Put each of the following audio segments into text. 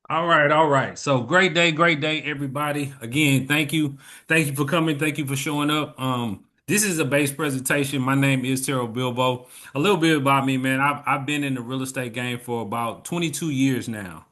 All right, all right. So great day, everybody. Again, thank you for coming, thank you for showing up. This is a base presentation. My name is Terrell Bilbo. A little bit about me, man. I've been in the real estate game for about 22 years now.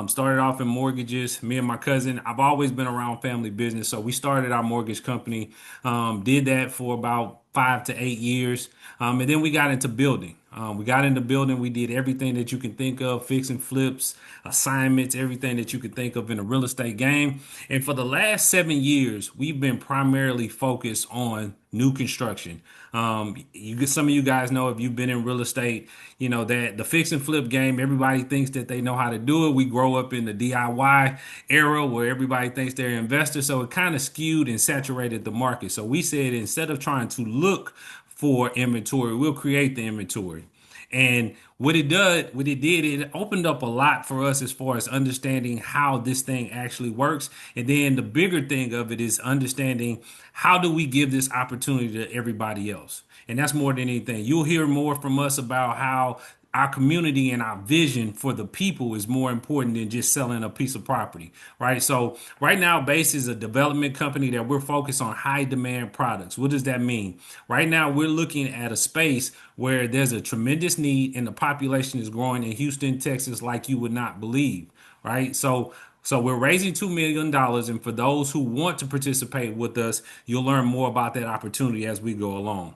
Started off in mortgages. Me and my cousin. I've always been around family business, so we started our mortgage company. Did that for about 5 to 8 years, and then we got into building. We got into building. We did everything that you can think of, fixing flips, assignments, everything that you could think of in the real estate game. And for the last 7 years, we've been primarily focused on new construction. You get some of you guys know if you've been in real estate, you know that the fix and flip game. Everybody thinks that they know how to do it. We grow up in the DIY era where everybody thinks they're investors, so it kind of skewed and saturated the market. So we said instead of trying to look for inventory, we'll create the inventory. And what it did, it opened up a lot for us as far as understanding how this thing actually works. And then the bigger thing of it is understanding how do we give this opportunity to everybody else. And that's more than anything. You'll hear more from us about how our community and our vision for the people is more important than just selling a piece of property, right? So right now, Base is a development company that we're focused on high demand products. What does that mean? Right now, we're looking at a space where there's a tremendous need and the population is growing in Houston, Texas, like you would not believe, right? So we're raising $2 million, and for those who want to participate with us, you'll learn more about that opportunity as we go along.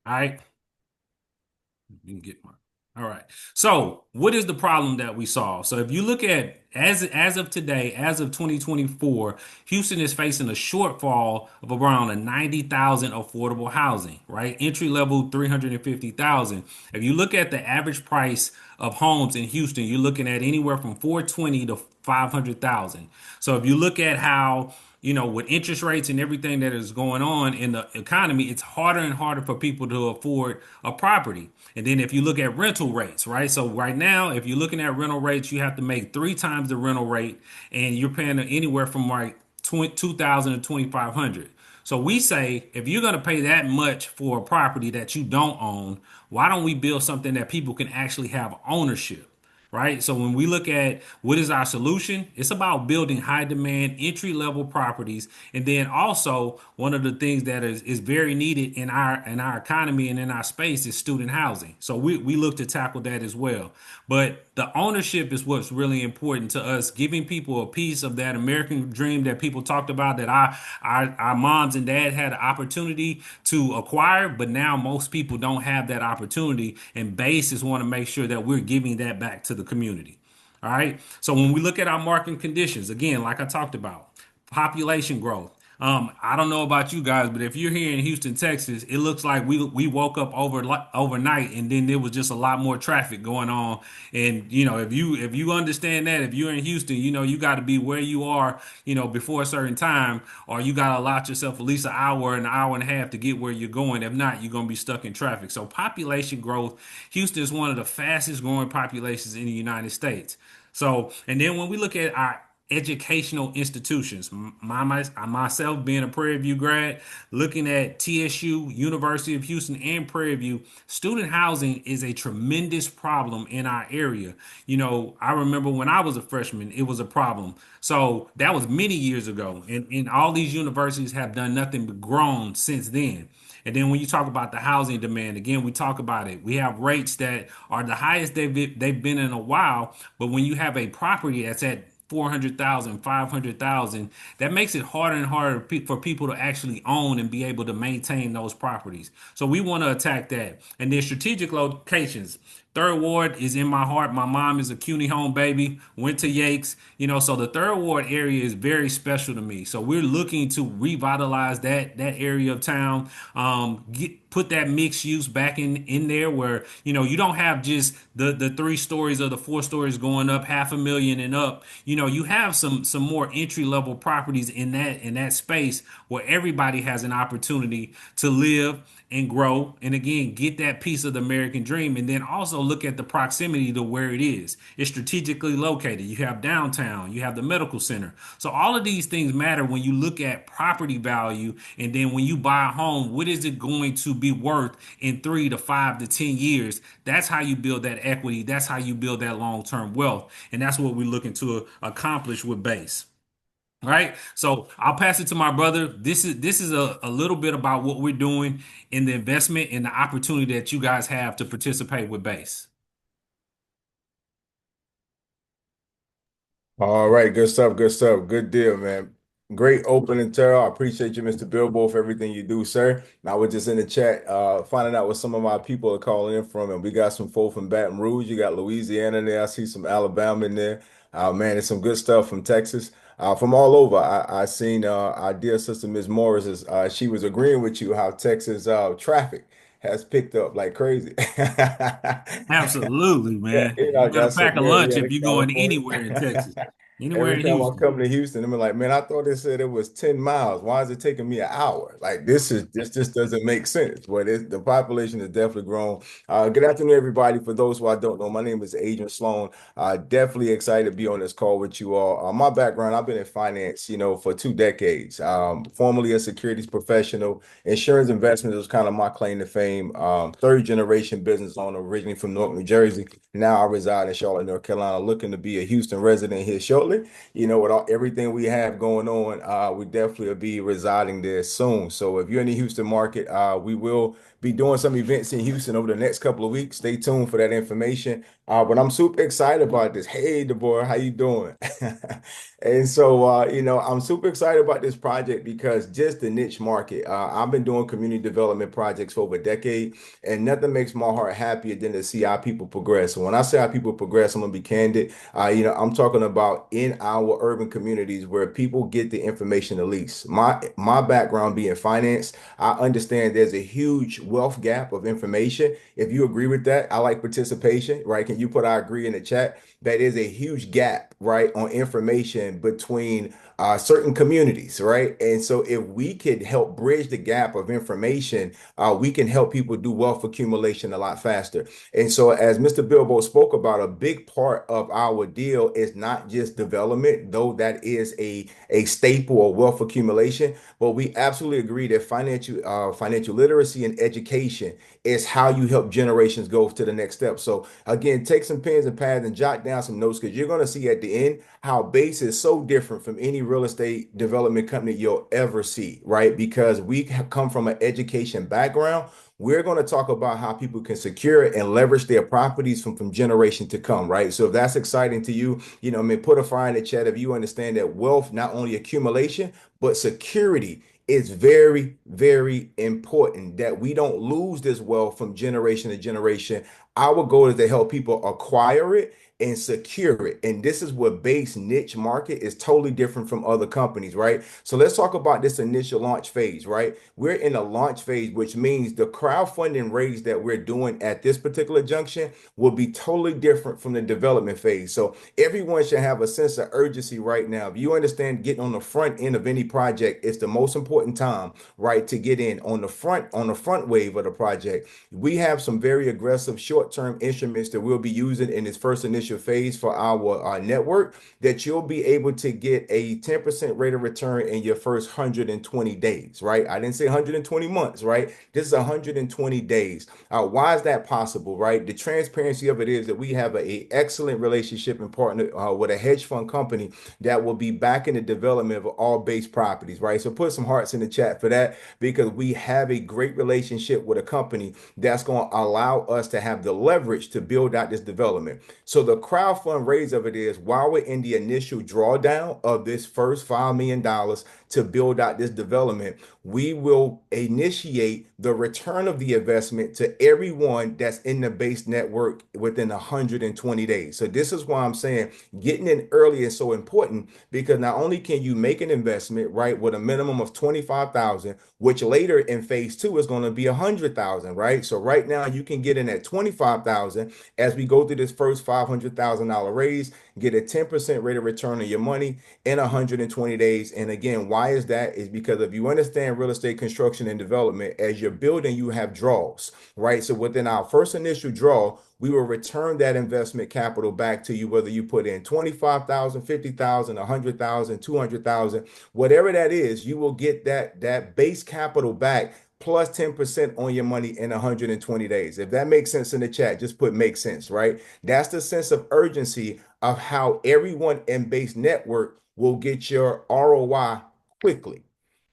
All right. You can get one. All right. So, what is the problem that we solve? So, if you look at as of today, as of 2024, Houston is facing a shortfall of around a 90,000 affordable housing, right? Entry level 350,000. If you look at the average price of homes in Houston, you're looking at anywhere from 420 to 500,000. So, if you look at how with interest rates and everything that is going on in the economy, it's harder and harder for people to afford a property. And then if you look at rental rates, right? So right now, if you're looking at rental rates, you have to make three times the rental rate, and you're paying anywhere from like 2,000 to 2,500. So we say if you're going to pay that much for a property that you don't own, why don't we build something that people can actually have ownership? Right. So when we look at what is our solution, it's about building high demand entry level properties. And then also one of the things that is very needed in our economy and in our space is student housing. So we look to tackle that as well. But the ownership is what's really important to us, giving people a piece of that American dream that people talked about, that our moms and dad had an opportunity to acquire, but now most people don't have that opportunity. And Base is want to make sure that we're giving that back to the community. All right. So when we look at our market conditions, again, like I talked about, population growth. I don't know about you guys, but if you're here in Houston, Texas, it looks like we woke up overnight, and then there was just a lot more traffic going on. And if you understand that, if you're in Houston, you got to be where you are, before a certain time, or you got to allot yourself at least an hour and a half to get where you're going. If not, you're gonna be stuck in traffic. So population growth, Houston is one of the fastest growing populations in the United States. So, and then when we look at our educational institutions. Myself being a Prairie View grad, looking at TSU, University of Houston, and Prairie View, student housing is a tremendous problem in our area. I remember when I was a freshman, it was a problem. So that was many years ago, and all these universities have done nothing but grown since then. And then when you talk about the housing demand, again, we talk about it. We have rates that are the highest they've been in a while. But when you have a property that's at 400,000, 500,000, that makes it harder and harder for people to actually own and be able to maintain those properties. So we want to attack that. And then strategic locations. Third Ward is in my heart. My mom is a CUNY home baby, went to Yakes, so the Third Ward area is very special to me. So we're looking to revitalize that area of town, put that mixed use back in there where, you don't have just the 3 stories or the 4 stories going up 500,000 and up. You have some more entry level properties in that space where everybody has an opportunity to live and grow. And again, get that piece of the American dream. And then also look at the proximity to where it is. It's strategically located. You have downtown, you have the medical center. So all of these things matter when you look at property value. And then when you buy a home, what is it going to be worth in 3 to 5 to 10 years? That's how you build that equity. That's how you build that long term wealth. And that's what we're looking to accomplish with Base. Right. So I'll pass it to my brother. This is a little bit about what we're doing in the investment and the opportunity that you guys have to participate with Base. All right, good stuff, good stuff. Good deal, man. Great opening, Terrell. I appreciate you, Mr. Billboard, for everything you do, sir. And I was just in the chat finding out what some of my people are calling in from, and we got some folk from Baton Rouge. You got Louisiana in there. I see some Alabama in there. Man, there's some good stuff from Texas. From all over. I seen our dear sister Miss Morris she was agreeing with you how Texas traffic has picked up like crazy. Absolutely, Yeah, man. you know, You I better got pack some, a yeah, lunch yeah, if in you're going California. anywhere in Texas, anywhere Every in time I Houston. come to Houston, I'm like, man, I thought they said it was 10 miles. Why is it taking me an hour? Like this just doesn't make sense. But the population has definitely grown. Good afternoon, everybody. For those who I don't know, my name is Adrian Sloan. Definitely excited to be on this call with you all. My background, I've been in finance, for 2 decades. Formerly a securities professional. Insurance investment was kind of my claim to fame. Third generation business owner, originally from Newark, New Jersey. Now I reside in Charlotte, North Carolina, looking to be a Houston resident here shortly. With everything we have going on, we definitely will be residing there soon. So if you're in the Houston market, we will be doing some events in Houston over the next couple of weeks. Stay tuned for that information. But I'm super excited about this. Hey, Deborah, how you doing? And so, I'm super excited about this project because just the niche market. I've been doing community development projects for over a decade, and nothing makes my heart happier than to see how people progress. So when I say how people progress, I'm gonna be candid. I'm talking about in our urban communities where people get the information the least. My background being finance, I understand there's a huge wealth gap of information. If you agree with that, I like participation, right? Can you put I agree in the chat? That is a huge gap, right, on information between certain communities, right? And so if we could help bridge the gap of information, we can help people do wealth accumulation a lot faster. And so, as Mr. Bilbo spoke about, a big part of our deal is not just development, though that is a staple of wealth accumulation. But we absolutely agree that financial literacy and education is how you help generations go to the next step. So, again, take some pens and pads and jot down some notes because you're going to see at the end how Base is so different from any real estate development company you'll ever see, right? Because we have come from an education background. We're going to talk about how people can secure and leverage their properties from generation to come, right? So if that's exciting to you, put a fire in the chat if you understand that wealth, not only accumulation, but security is very, very important that we don't lose this wealth from generation to generation. Our goal is to help people acquire it and secure it. And this is what Base niche market is totally different from other companies, right? So let's talk about this initial launch phase, right? We're in a launch phase, which means the crowdfunding raise that we're doing at this particular junction will be totally different from the development phase. So everyone should have a sense of urgency right now. If you understand getting on the front end of any project, it's the most important time, right, to get in on the front wave of the project. We have some very aggressive short-term instruments that we'll be using in this first initial phase for our network that you'll be able to get a 10% rate of return in your first 120 days, right? I didn't say 120 months, right? This is 120 days. Why is that possible, right? The transparency of it is that we have a excellent relationship and partner with a hedge fund company that will be backing the development of all Base properties, right? So put some hearts in the chat for that because we have a great relationship with a company that's going to allow us to have the leverage to build out this development. So the crowdfund raise of it is while we're in the initial drawdown of this first $5 million to build out this development, we will initiate the return of the investment to everyone that's in the Base network within 120 days. So this is why I'm saying getting in early is so important because not only can you make an investment, right, with a minimum of 25,000, which later in phase two is going to be 100,000, right? So right now you can get in at 25,000 as we go through this first $500,000 raise, get a 10% rate of return on your money in 120 days. And again, why is that? Is because if you understand real estate construction and development, as you're building, you have draws, right? So within our first initial draw, we will return that investment capital back to you, whether you put in 25,000, 50,000, 100,000, 200,000, whatever that is, you will get that base capital back plus 10% on your money in 120 days. If that makes sense in the chat, just put make sense, right? That's the sense of urgency of how everyone in Base Network will get your ROI quickly.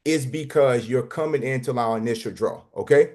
Is because you're coming into our initial draw, okay?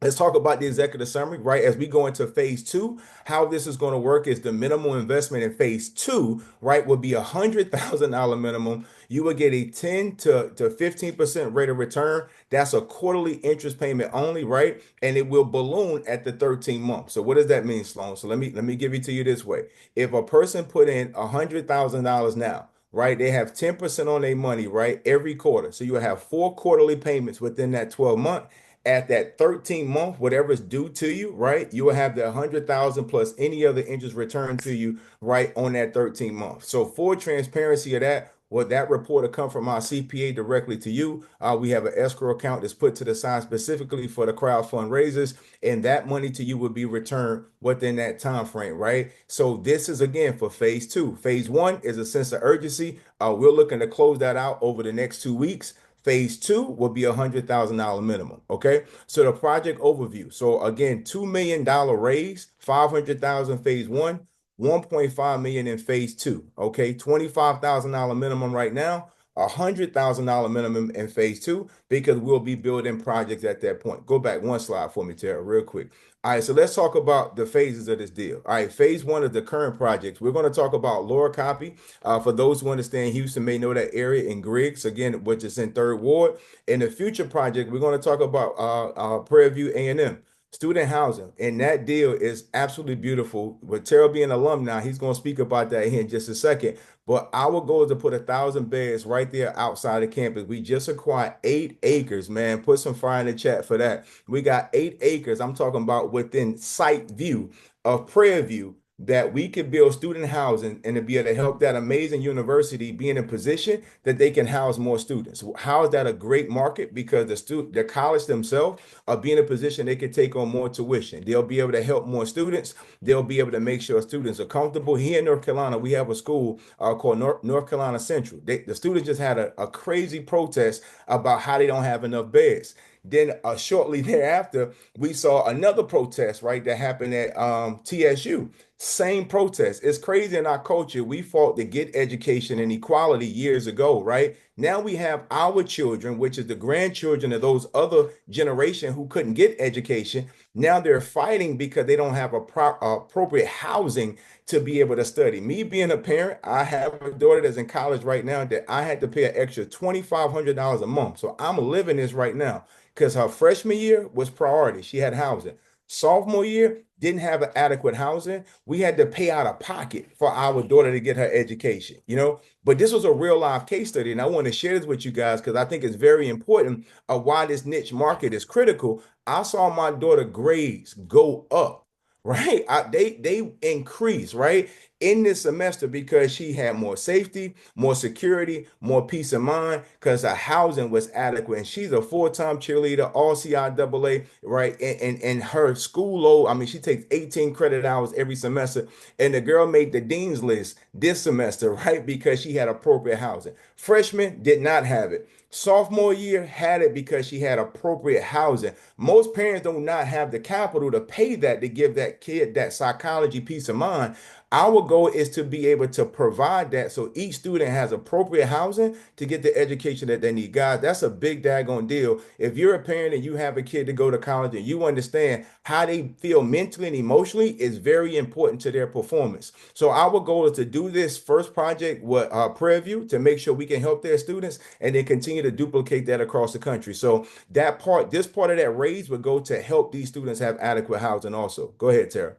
Let's talk about the executive summary, right? As we go into phase two, how this is going to work is the minimum investment in phase two, right, will be $100,000 minimum. You will get a 10 to 15% rate of return. That's a quarterly interest payment only, right? And it will balloon at the 13 months. So what does that mean, Sloan? So let me give it to you this way. If a person put in $100,000 now, right, they have 10% on their money, right, every quarter. So you will have four quarterly payments within that 12 month. At that 13 month, whatever is due to you, right? You will have the 100,000 plus any other interest returned to you right on that 13 month. So for transparency of that, what that report will come from our CPA directly to you. We have an escrow account that's put to the side specifically for the crowd fundraisers, and that money to you will be returned within that time frame, right? So this is again for phase two. Phase one is a sense of urgency. We're looking to close that out over the next 2 weeks. Phase two will be $100,000 minimum. Okay. So the project overview. So again, $2 million raise, 500,000 phase one, 1.5 million in phase two. Okay. $25,000 minimum right now, $100,000 minimum in phase two, because we'll be building projects at that point. Go back one slide for me, Tara, real quick. All right, so let's talk about the phases of this deal. All right, phase one of the current projects. We're going to talk about Lower Koppe. For those who understand Houston may know that area in Griggs, again, which is in Third Ward. In the future project, we're going to talk about Prairie View A&M. Student housing, and that deal is absolutely beautiful. With Terrell being an alum now, he's going to speak about that here in just a second. But our goal is to put 1,000 beds right there outside of campus. We just acquired 8 acres, man. Put some fire in the chat for that. We got 8 acres. I'm talking about within sight view of Prairie View, that we could build student housing and to be able to help that amazing university be in a position that they can house more students. How is that a great market? Because the college themselves are being in a position they can take on more tuition. They'll be able to help more students. They'll be able to make sure students are comfortable. Here in North Carolina, we have a school called North Carolina Central. The students just had a crazy protest about how they don't have enough beds. Then shortly thereafter, we saw another protest, right, that happened at TSU. Same protest. It's crazy in our culture. We fought to get education and equality years ago, right? Now we have our children, which is the grandchildren of those other generation who couldn't get education. Now they're fighting because they don't have appropriate housing to be able to study. Me being a parent, I have a daughter that's in college right now that I had to pay an extra $2,500 a month. So I'm living this right now because her freshman year was priority. She had housing. Sophomore year, didn't have an adequate housing. We had to pay out of pocket for our daughter to get her education, you know. But this was a real life case study, and I want to share this with you guys because I think it's very important of why this niche market is critical. I saw my daughter grades go up, right? They increase, right? In this semester because she had more safety, more security, more peace of mind because her housing was adequate. And she's a full-time cheerleader, all CIAA, right? And her school load, I mean, she takes 18 credit hours every semester. And the girl made the dean's list this semester, right? Because she had appropriate housing. Freshman did not have it. Sophomore year had it because she had appropriate housing. Most parents do not have the capital to pay that to give that kid that psychology peace of mind. Our goal is to be able to provide that so each student has appropriate housing to get the education that they need. Guys, that's a big daggone deal. If you're a parent and you have a kid to go to college and you understand how they feel mentally and emotionally is very important to their performance. So our goal is to do this first project with Prairie View to make sure we can help their students and then continue to duplicate that across the country. So that part, this part of that raise would go to help these students have adequate housing also. Go ahead, Tara.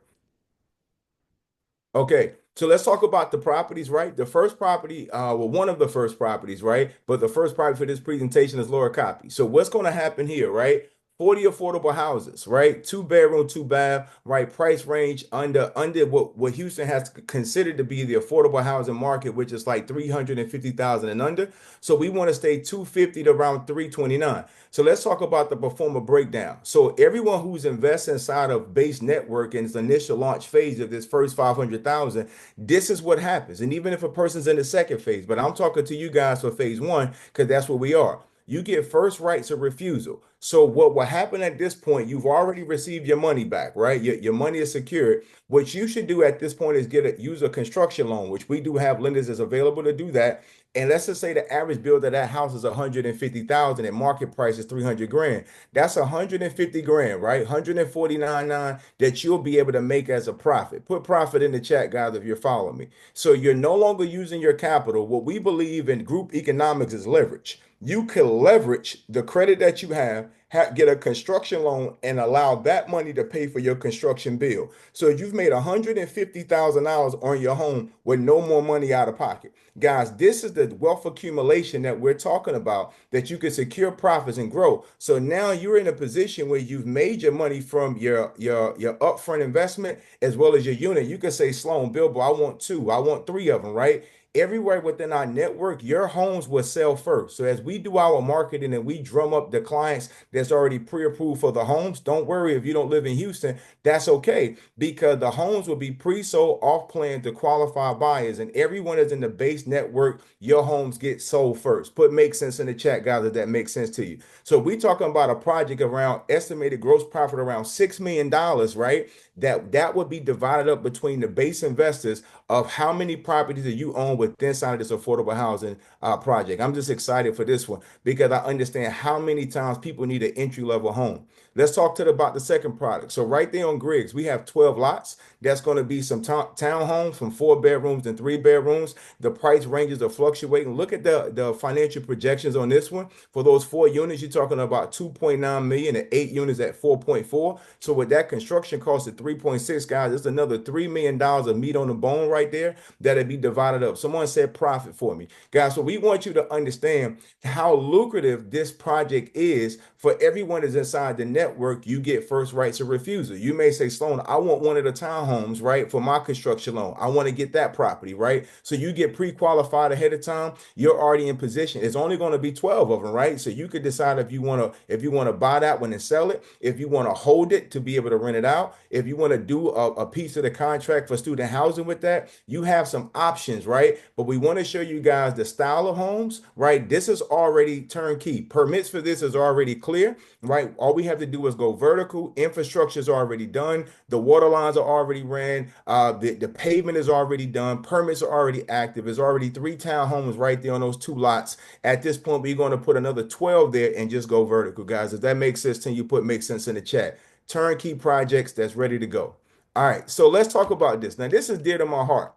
Okay, so let's talk about the properties, right? The first property, well, one of the first properties, right? But the first property for this presentation is Lower Koppe. So what's going to happen here, right? 40 affordable houses, right? 2 bedroom, 2 bath, right? Price range under what Houston has considered to be the affordable housing market, which is like 350,000 and under. So we want to stay 250 to around 329. So let's talk about the performer breakdown. So everyone who's invested inside of Base Network in its initial launch phase of this first 500,000, this is what happens. And even if a person's in the second phase, but I'm talking to you guys for phase one because that's what we are. You get first rights of refusal. So what will happen at this point, you've already received your money back, right? Your money is secured. What you should do at this point is use a construction loan, which we do have lenders that's available to do that. And let's just say the average bill of that house is 150,000 and market price is 300 grand. That's 150 grand, right? 149.9 that you'll be able to make as a profit. Put profit in the chat, guys, if you're following me. So you're no longer using your capital. What we believe in group economics is leverage. You can leverage the credit that you have, get a construction loan, and allow that money to pay for your construction bill. So you've made $150,000 on your home with no more money out of pocket. Guys, this is the wealth accumulation that we're talking about that you can secure profits and grow. So now you're in a position where you've made your money from your upfront investment as well as your unit. You can say, Sloan, Bilbo, I want two, I want three of them, right? Everywhere within our network, your homes will sell first. So as we do our marketing and we drum up the clients that's already pre-approved for the homes, don't worry if you don't live in Houston, that's okay because the homes will be pre-sold off plan to qualified buyers and everyone is in the base network, your homes get sold first. Put make sense in the chat, guys, if that makes sense to you. So we talking about a project around estimated gross profit around $6 million, right? That would be divided up between the base investors of how many properties that you own within inside of this affordable housing project. I'm just excited for this one because I understand how many times people need an entry level home. Let's talk about the second product. So right there on Griggs, we have 12 lots. That's going to be some townhomes from 4 bedrooms and 3 bedrooms. The price ranges are fluctuating. Look at the financial projections on this one. For those 4 units, you're talking about 2.9 million and 8 units at 4.4. So with that construction cost of 3.6, guys, it's another $3 million of meat on the bone right there that'll be divided up. Someone said profit for me. Guys, so we want you to understand how lucrative this project is for everyone that's inside the network. You get first rights of refusal. You may say, Sloan, I want one of the townhomes, right, for my construction loan. I want to get that property, right? So you get pre-qualified ahead of time. You're already in position. It's only going to be 12 of them, right? So you could decide if you want to buy that one and sell it, if you want to hold it to be able to rent it out, if you want to do a piece of the contract for student housing with that, you have some options, right? But we want to show you guys the style of homes, right? This is already turnkey. Permits for this is already clear, right? All we have to do is go vertical. Infrastructure is already done. The water lines are already ran. The pavement is already done. Permits are already active. There's already 3 townhomes right there on those 2 lots. At this point, we're going to put another 12 there and just go vertical, guys. If that makes sense, then you put make sense in the chat. Turnkey projects that's ready to go. All right, so let's talk about this. Now, this is dear to my heart.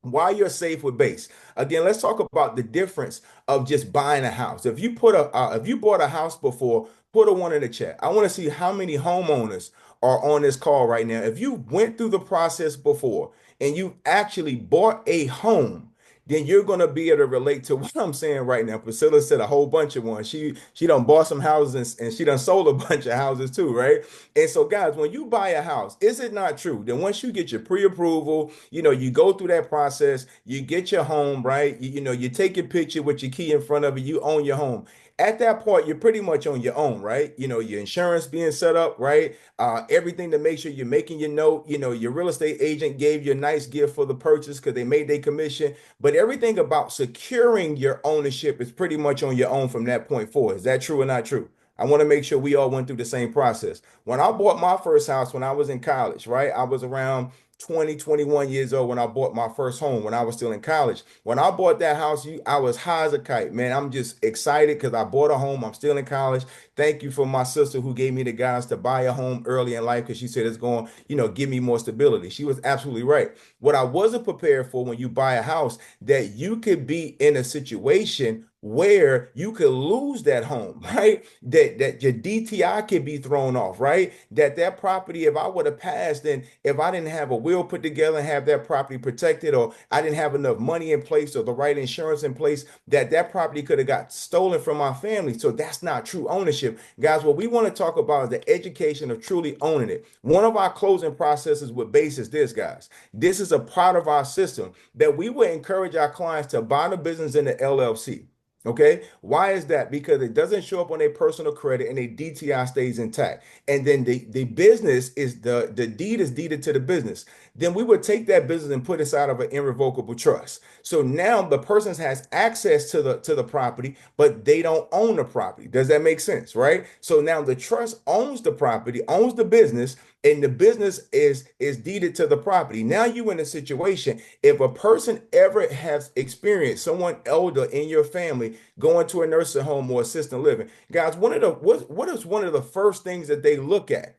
Why you're safe with base. Again, let's talk about the difference of just buying a house. If you bought a house before, put a one in the chat. I want to see how many homeowners are on this call right now. If you went through the process before and you actually bought a home, then you're going to be able to relate to what I'm saying right now. Priscilla said a whole bunch of ones. She done bought some houses and she done sold a bunch of houses too, right? And so, guys, when you buy a house, is it not true that once you get your pre-approval, you go through that process, you get your home, right? You take your picture with your key in front of it, you own your home. At that point, you're pretty much on your own, right? Your insurance being set up, right? Everything to make sure you're making your note. Your real estate agent gave you a nice gift for the purchase because they made their commission. But everything about securing your ownership is pretty much on your own from that point forward. Is that true or not true? I want to make sure we all went through the same process. When I bought my first house when I was in college, right? I was around 20, 21 years old when I bought my first home when I was still in college. When I bought that house, I was high as a kite, man. I'm just excited because I bought a home. I'm still in college. Thank you for my sister who gave me the guidance to buy a home early in life because she said it's going, give me more stability. She was absolutely right. What I wasn't prepared for when you buy a house, that you could be in a situation where you could lose that home, right? That your DTI could be thrown off, right? That property, if I would have passed, and if I didn't have a will put together and have that property protected, or I didn't have enough money in place or the right insurance in place, that property could have got stolen from my family. So that's not true ownership. Guys, what we want to talk about is the education of truly owning it. One of our closing processes with B.A.S.E is this, guys. This is a part of our system that we will encourage our clients to buy the business in the LLC. Okay, why is that? Because it doesn't show up on their personal credit and their DTI stays intact. And then the business is the deed is deeded to the business. Then we would take that business and put it inside of an irrevocable trust. So now the person has access to the property, but they don't own the property. Does that make sense? Right? So now the trust owns the property, owns the business, and the business is deeded to the property. Now you in a situation, if a person ever has experienced someone elder in your family going to a nursing home or assisted living, guys, what is one of the first things that they look at?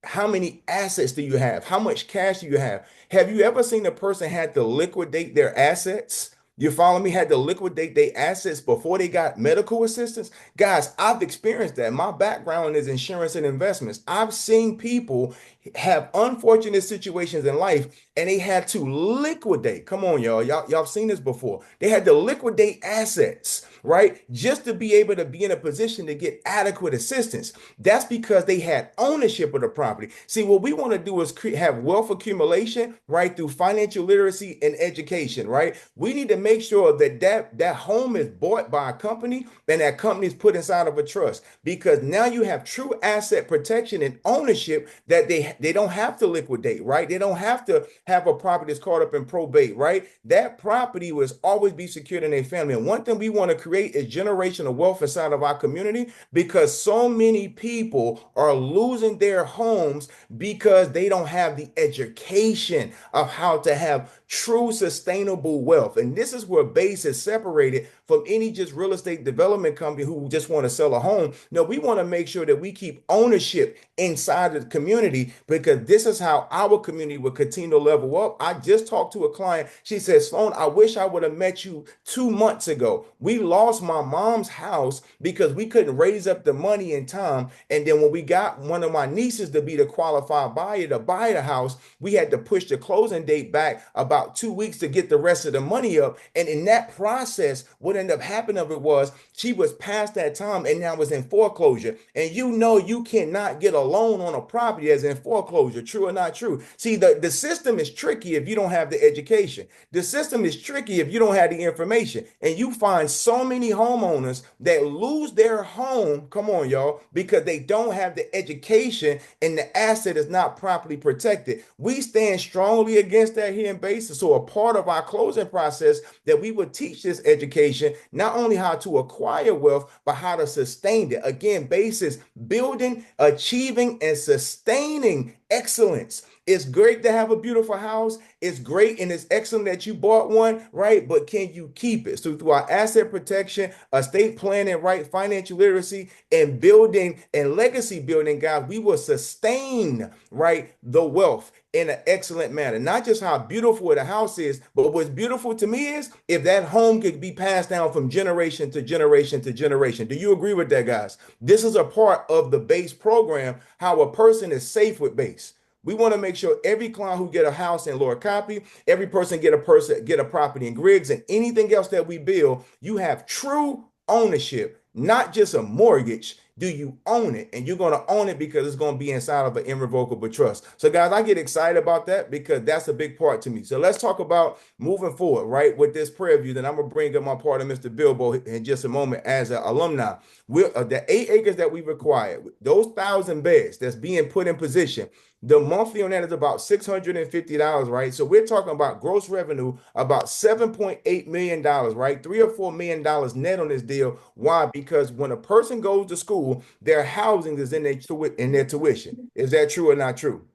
How many assets do you have? How much cash do you have? Have you ever seen a person had to liquidate their assets? You follow me? Had to liquidate their assets before they got medical assistance? Guys, I've experienced that. My background is insurance and investments. I've seen people have unfortunate situations in life and they had to liquidate. Come on, y'all. Y'all have seen this before. They had to liquidate assets, right? Just to be able to be in a position to get adequate assistance. That's because they had ownership of the property. See, what we want to do is have wealth accumulation, right, through financial literacy and education, right? We need to make sure that home is bought by a company and that company is put inside of a trust, because now you have true asset protection and ownership that they don't have to liquidate, right? They don't have to have a property that's caught up in probate, right? That property will always be secured in a family. And one thing we want to create is generational wealth inside of our community, because so many people are losing their homes because they don't have the education of how to have true sustainable wealth. And this is where B.A.S.E is separated from any just real estate development company who just want to sell a home. No, we want to make sure that we keep ownership inside of the community, because this is how our community will continue to level up. I just talked to a client. She said, Sloan, I wish I would have met you 2 months ago. We lost my mom's house because we couldn't raise up the money in time. And then when we got one of my nieces to be the qualified buyer to buy the house, we had to push the closing date back about 2 weeks to get the rest of the money up. And in that process, what ended up happening of it was she was past that time and now was in foreclosure. And you know you cannot get a loan on a property that's in foreclosure. True or not true? See, the system is tricky if you don't have the education. The system is tricky if you don't have the information. And you find so many homeowners that lose their home, come on, y'all, because they don't have the education and the asset is not properly protected. We stand strongly against that here in B.A.S.E. So a part of our closing process that we would teach this education, not only how to acquire wealth, but how to sustain it. Again, B.A.S.E is building, achieving, and sustaining excellence. It's great to have a beautiful house. It's great and it's excellent that you bought one, right? But can you keep it? So through our asset protection, estate planning, right, financial literacy, and building and legacy building, guys, we will sustain, right, the wealth in an excellent manner. Not just how beautiful the house is, but what's beautiful to me is if that home could be passed down from generation to generation to generation. Do you agree with that, guys? This is a part of the B.A.S.E program, how a person is safe with B.A.S.E. We want to make sure every client who get a house in Lord Copy, every person get a property in Griggs, and anything else that we build, you have true ownership, not just a mortgage. Do you own it? And you're going to own it because it's going to be inside of an irrevocable trust. So, guys, I get excited about that because that's a big part to me. So let's talk about moving forward, right, with this prayer view. Then I'm going to bring up my partner, Mr. Bilbo, in just a moment as an alumni. The 8 acres that we require, those 1,000 beds that's being put in position, the monthly on that is about $650, right? So we're talking about gross revenue about $7.8 million, right? $3 or $4 million net on this deal. Why? Because when a person goes to school, their housing is in their tuition. Is that true or not true?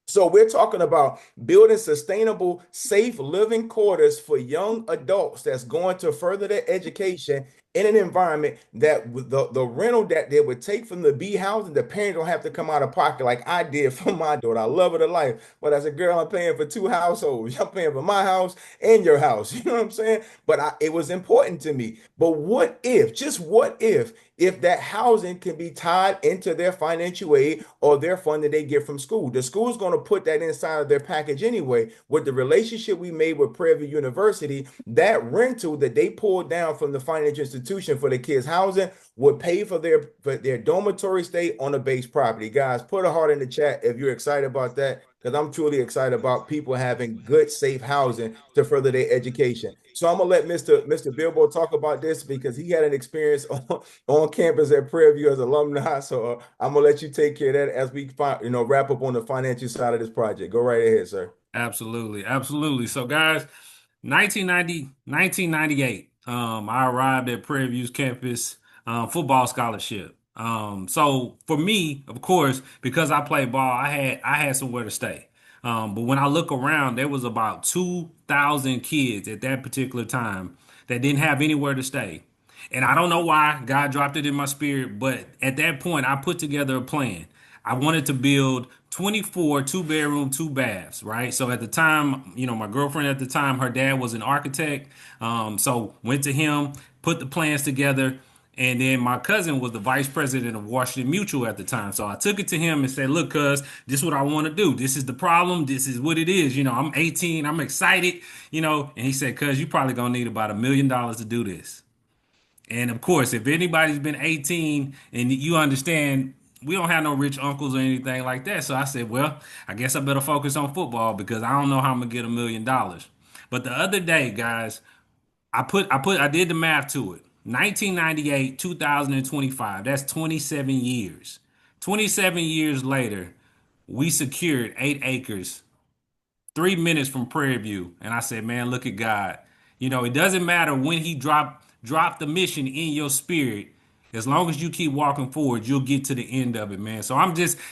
So we're talking about building sustainable, safe living quarters for young adults that's going to further their education in an environment that with the rental that they would take from the B housing, the parents don't have to come out of pocket like I did for my daughter. I love her to life, but as a girl, I'm paying for two households. I'm paying for my house and your house. You know what I'm saying? But it was important to me. But what if, just what if that housing can be tied into their financial aid or their fund that they get from school? The school's going to put that inside of their package anyway. With the relationship we made with Prairie University, that rental that they pulled down from the financial institution for the kids' housing would pay for their dormitory stay on the base property. Guys, put a heart in the chat if you're excited about that, because I'm truly excited about people having good, safe housing to further their education. So I'm gonna let Mr. Bilbo talk about this because he had an experience on campus at Prairie View as alumni. So I'm gonna let you take care of that as we wrap up on the financial side of this project. Go right ahead, sir. Absolutely, absolutely. So, guys, 1998, I arrived at Prairie View's campus football scholarship. So for me, of course, because I played ball, I had somewhere to stay. But when I look around, there was about 2,000 kids at that particular time that didn't have anywhere to stay. And I don't know why God dropped it in my spirit, but at that point, I put together a plan. I wanted to build 24 two-bedroom, two baths, right? So at the time, my girlfriend at the time, her dad was an architect. So went to him, put the plans together. And then my cousin was the vice president of Washington Mutual at the time. So I took it to him and said, look, cuz, this is what I want to do. This is the problem. This is what it is. I'm 18. I'm excited, And he said, cuz, you probably going to need about $1 million to do this. And of course, if anybody's been 18 and you understand, we don't have no rich uncles or anything like that. So I said, well, I guess I better focus on football because I don't know how I'm gonna get $1 million. But the other day, guys, I did the math to it. 1998, 2025. That's 27 years. 27 years later, we secured 8 acres 3 minutes from Prairie View. And I said, man, look at God. It doesn't matter when he drop the mission in your spirit. As long as you keep walking forward, you'll get to the end of it, man. So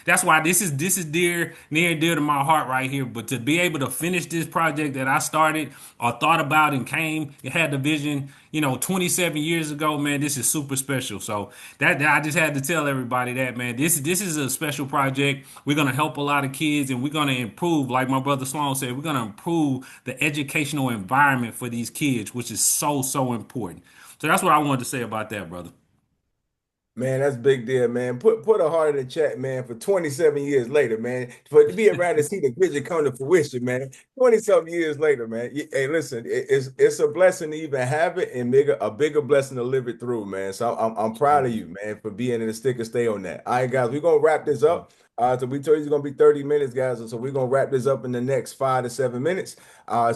that's why this is near and dear to my heart right here. But to be able to finish this project that I started or thought about and had the vision, 27 years ago, man, this is super special. So that I just had to tell everybody that, man, this is a special project. We're gonna help a lot of kids and we're gonna improve, like my brother Sloan said, we're gonna improve the educational environment for these kids, which is so, so important. So that's what I wanted to say about that, brother. Man, that's a big deal, man. Put a heart in the chat, man, for 27 years later, man. For to be around to see the vision come to fruition, man. 20 something years later, man. Hey, listen, it's a blessing to even have it and a bigger blessing to live it through, man. So I'm proud of Absolutely. you, man, for being in the stick and stay on that. All right, guys, we're gonna wrap this up. So we told you it's gonna be 30 minutes, guys. And so we're gonna wrap this up in the next 5 to 7 minutes.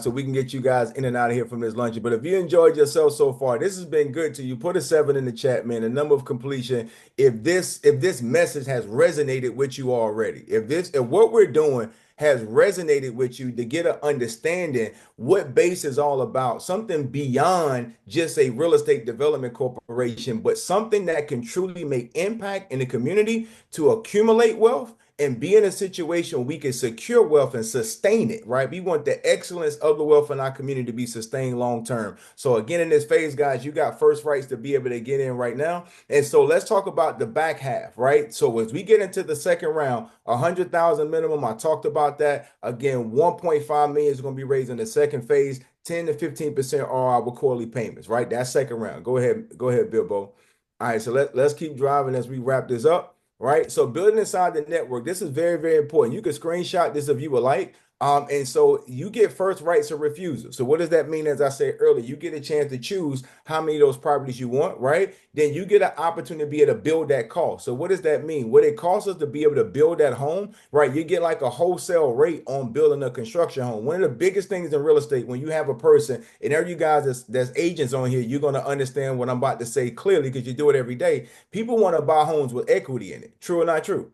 So we can get you guys in and out of here from this lunch. But if you enjoyed yourself so far, this has been good to you. Put a 7 in the chat, man. The number of completion. If this message has resonated with you already, if what we're doing has resonated with you to get an understanding what base is all about, something beyond just a real estate development corporation, but something that can truly make impact in the community to accumulate wealth and be in a situation where we can secure wealth and sustain it, right? We want the excellence of the wealth in our community to be sustained long term. So again, in this phase, guys, you got first rights to be able to get in right now. And so let's talk about the back half, right? So as we get into the second round, 100,000 minimum, I talked about that. Again, 1.5 million is going to be raised in the second phase, 10 to 15% ROI with quarterly payments, right? That's second round. Go ahead, Bilbo. All right, so let's keep driving as we wrap this up. Right. So building inside the network, this is very, very important. You can screenshot this if you would like. And so you get first rights of refusal. So what does that mean? As I said earlier, you get a chance to choose how many of those properties you want, right? Then you get an opportunity to be able to build that cost. So what does that mean? What it costs us to be able to build that home, right? You get like a wholesale rate on building a construction home. One of the biggest things in real estate, when you have a person, and there you guys that's agents on here, you're going to understand what I'm about to say clearly because you do it every day. People want to buy homes with equity in it. True or not true?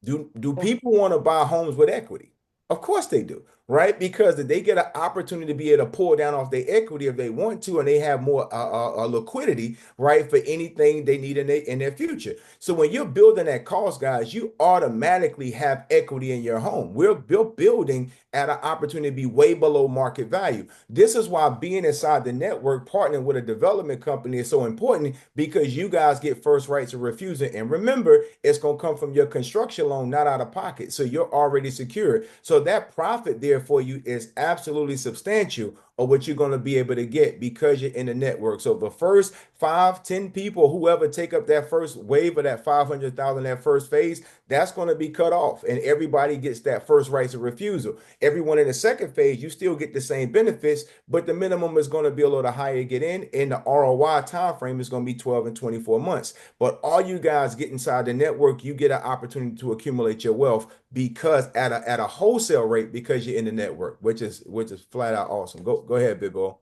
Do people want to buy homes with equity? Of course they do, right? Because they get an opportunity to be able to pull down off their equity if they want to, and they have more liquidity, right, for anything they need in their future. So when you're building that cost, guys, you automatically have equity in your home. We're building at an opportunity to be way below market value. This is why being inside the network, partnering with a development company is so important because you guys get first rights of refusal. And remember, it's going to come from your construction loan, not out of pocket. So you're already secured. So that profit there for you is absolutely substantial of what you're going to be able to get because you're in the network. So the first 5, 10 people, whoever take up that first wave of that 500,000, that first phase, that's going to be cut off. And everybody gets that first rights of refusal. Everyone in the second phase, you still get the same benefits, but the minimum is going to be a little higher to get in. And the ROI time frame is going to be 12 and 24 months. But all you guys get inside the network, you get an opportunity to accumulate your wealth because at a wholesale rate because you're in the network, which is flat out awesome. Go ahead, Big Bo.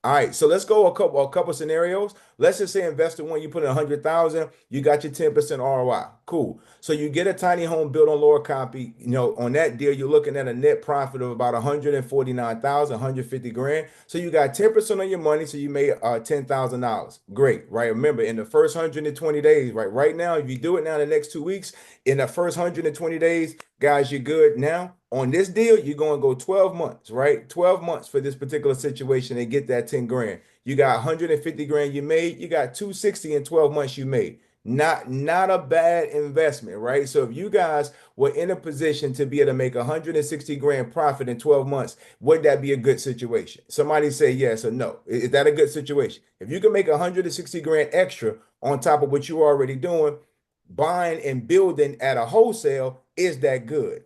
All right, so let's go a couple scenarios. Let's just say investor one, you put in 100,000, you got your 10% ROI. Cool. So you get a tiny home built on lower copy. On that deal, you're looking at a net profit of about 149,000, 150 grand. So you got 10% on your money, so you made $10,000. Great, right? Remember, in the first 120 days, right? Right now, if you do it now in the next 2 weeks, in the first 120 days, guys, you're good now. On this deal, you're going to go 12 months, right? 12 months for this particular situation and get that 10 grand. You got 150 grand you made, you got 260 in 12 months you made. Not a bad investment, right? So if you guys were in a position to be able to make 160 grand profit in 12 months, would that be a good situation? Somebody say yes or no. Is that a good situation? If you can make 160 grand extra on top of what you're already doing, buying and building at a wholesale, is that good?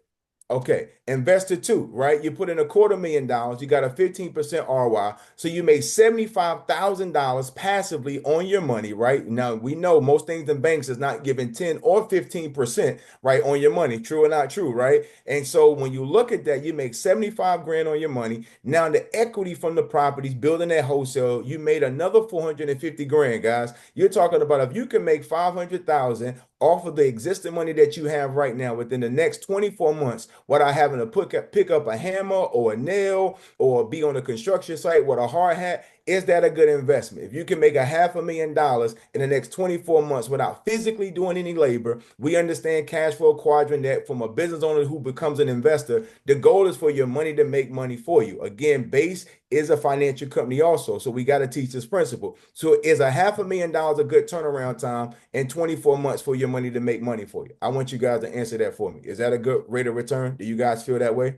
Okay, investor two, right? You put in $250,000, you got a 15% ROI. So you made $75,000 passively on your money, right? Now we know most things in banks is not giving 10 or 15%, right, on your money. True or not true, right? And so when you look at that, you make 75 grand on your money. Now the equity from the properties, building that wholesale, you made another 450 grand, guys. You're talking about if you can make 500,000 off of the existing money that you have right now within the next 24 months without having to pick up a hammer or a nail or be on a construction site with a hard hat. Is that a good investment? If you can make $500,000 in the next 24 months without physically doing any labor, we understand cash flow quadrant that from a business owner who becomes an investor, the goal is for your money to make money for you. Again, B.A.S.E is a financial company also. So we got to teach this principle. So is $500,000 a good turnaround time in 24 months for your money to make money for you? I want you guys to answer that for me. Is that a good rate of return? Do you guys feel that way?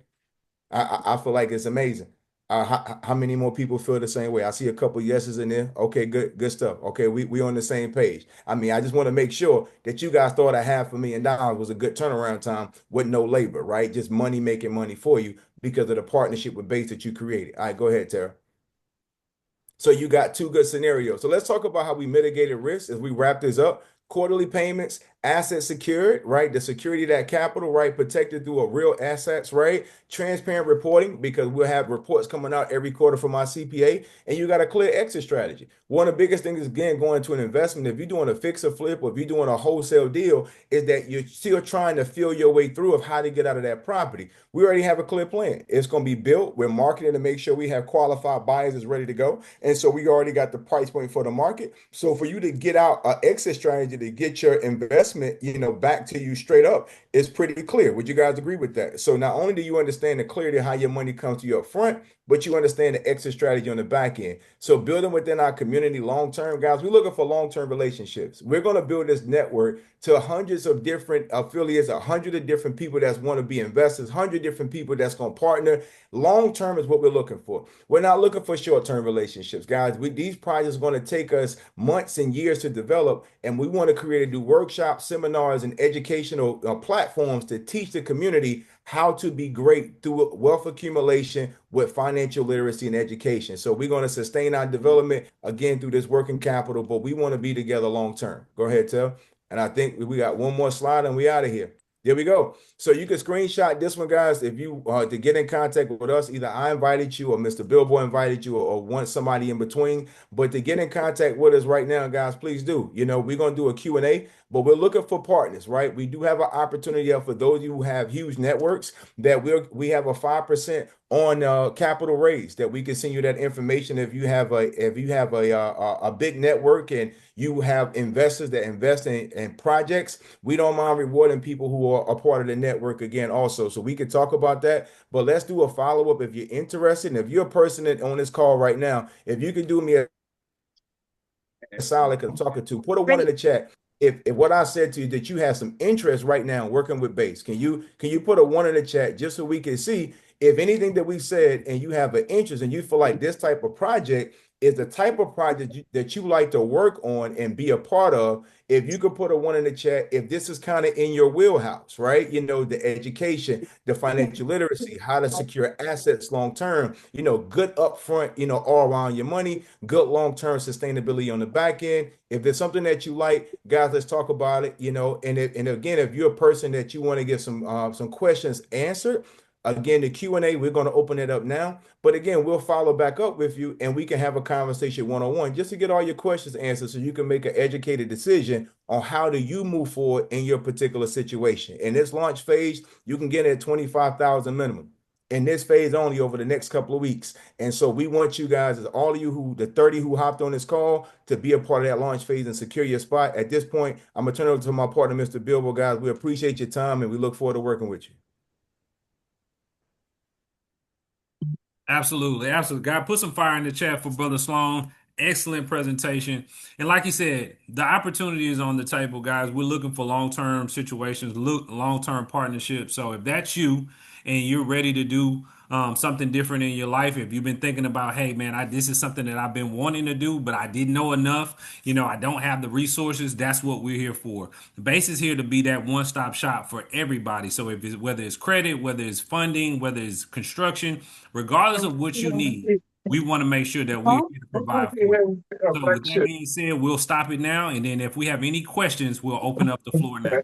I feel like it's amazing. How many more people feel the same way? I see a couple yeses in there. Okay, good stuff. Okay, we on the same page. I mean, I just want to make sure that you guys thought $500,000 was a good turnaround time with no labor, right? Just money making money for you because of the partnership with B.A.S.E that you created. All right, go ahead, Tara. So you got two good scenarios. So let's talk about how we mitigated risk as we wrap this up. Quarterly payments, asset secured, right? The security of that capital, right? Protected through a real assets, right? Transparent reporting because we'll have reports coming out every quarter from our CPA, and you got a clear exit strategy. One of the biggest things is again going to an investment. If you're doing a fix or flip or if you're doing a wholesale deal, is that you're still trying to feel your way through of how to get out of that property. We already have a clear plan. It's going to be built. We're marketing to make sure we have qualified buyers is ready to go. And so we already got the price point for the market. So for you to get out an exit strategy to get your investment, back to you straight up is pretty clear. Would you guys agree with that? So not only do you understand the clarity of how your money comes to you up front, but you understand the exit strategy on the back end. So building within our community long term, guys, we're looking for long term relationships. We're going to build this network to hundreds of different affiliates, 100 of different people that want to be investors, 100 different people that's going to partner. Long term is what we're looking for. We're not looking for short term relationships, guys. These projects are going to take us months and years to develop, and we want to create a new workshops, seminars, and educational platforms to teach the community how to be great through wealth accumulation with financial literacy and education. So we're going to sustain our development again through this working capital, but we want to be together long term. Go ahead, Tel. And I think we got one more slide and we out of here. There we go. So you can screenshot this one, guys. If you to get in contact with us, either I invited you or Mr. Billboard invited you or want somebody in between. But to get in contact with us right now, guys, please do. We're gonna do a Q&A, but we're looking for partners, right? We do have an opportunity for those of you who have huge networks that we have a 5% on capital raise that we can send you that information if you have a big network and you have investors that invest in projects. We don't mind rewarding people who are a part of the network again also. So we could talk about that, but let's do a follow-up if you're interested. And if you're a person that on this call right now, if you can do me a solid, I'm talking to, put a one in the chat. If what I said to you that you have some interest right now working with B.A.S.E, can you put a one in the chat just so we can see if anything that we said and you have an interest and you feel like this type of project is the type of project that you like to work on and be a part of. If you could put a one in the chat, if this is kind of in your wheelhouse, right? The education, the financial literacy, how to secure assets long term, good upfront, all around your money, good long term sustainability on the back end. If it's something that you like, guys, let's talk about it. And again, if you're a person that you want to get some questions answered, again, the Q&A, we're going to open it up now. But again, we'll follow back up with you and we can have a conversation one-on-one just to get all your questions answered so you can make an educated decision on how do you move forward in your particular situation. In this launch phase, you can get it at 25,000 minimum. In this phase only over the next couple of weeks. And so we want you guys, as all of you the 30 who hopped on this call, to be a part of that launch phase and secure your spot. At this point, I'm going to turn it over to my partner, Mr. Bilbo. Guys, we appreciate your time and we look forward to working with you. Absolutely, absolutely. God, put some fire in the chat for Brother Sloan. Excellent presentation. And like you said, the opportunity is on the table, guys. We're looking for long-term situations, long-term partnerships. So if that's you and you're ready to do something different in your life, if you've been thinking about, hey man, this is something that I've been wanting to do, but I didn't know enough, I don't have the resources, that's what we're here for. The base is here to be that one-stop shop for everybody. So whether it's credit, whether it's funding, whether it's construction, regardless of what you need, we want to make sure that we're here to provide for you. So with that being said, we'll stop it now. And then if we have any questions, we'll open up the floor now.